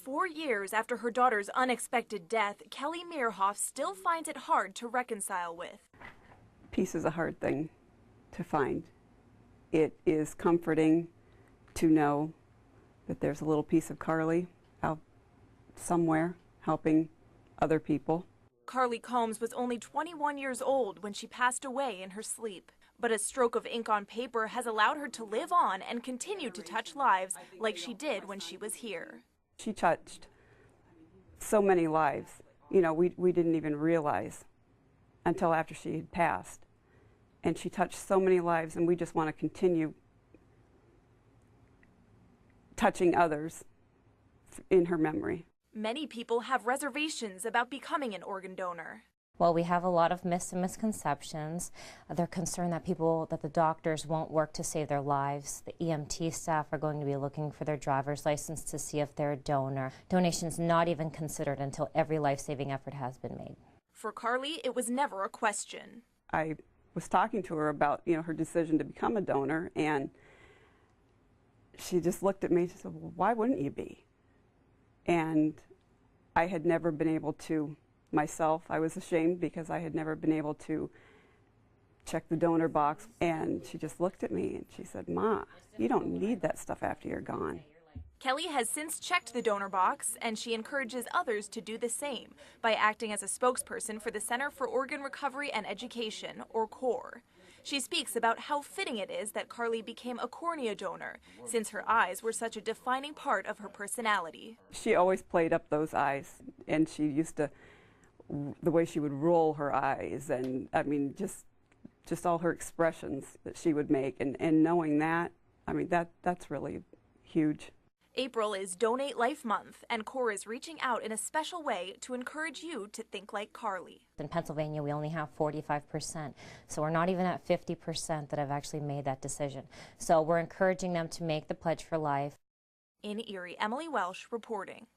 4 years after her daughter's unexpected death, Kelly Meerhoff still finds it hard to reconcile with. Peace is a hard thing to find. It is comforting to know that there's a little piece of Carly out somewhere helping other people. Carly Combs was only 21 years old when she passed away in her sleep. But a stroke of ink on paper has allowed her to live on and continue to touch lives like she did when she was here. She touched so many lives, you know, we didn't even realize until after she had passed. And she touched so many lives, and we just want to continue touching others in her memory. Many people have reservations about becoming an organ donor. Well, we have a lot of myths and misconceptions. They're concerned that the doctors won't work to save their lives. The EMT staff are going to be looking for their driver's license to see if they're a donor. Donation's not even considered until every life-saving effort has been made. For Carly, it was never a question. I was talking to her about, you know, her decision to become a donor, and she just looked at me and she said, well, why wouldn't you be? And I had never been able to myself. I was ashamed because I had never been able to check the donor box, and she just looked at me and she said, Ma, you don't need that stuff after you're gone. Kelly has since checked the donor box, and she encourages others to do the same by acting as a spokesperson for the Center for Organ Recovery and Education, or CORE. She speaks about how fitting it is that Carly became a cornea donor, since her eyes were such a defining part of her personality. She always played up those eyes, and she used to, the way she would roll her eyes, and I mean, just all her expressions that she would make, and knowing that, I mean, that's really huge. April is Donate Life Month, and CORE is reaching out in a special way to encourage you to think like Carly. In Pennsylvania, we only have 45%, so we're not even at 50% that have actually made that decision. So we're encouraging them to make the Pledge for Life. In Erie, Emily Welsh reporting.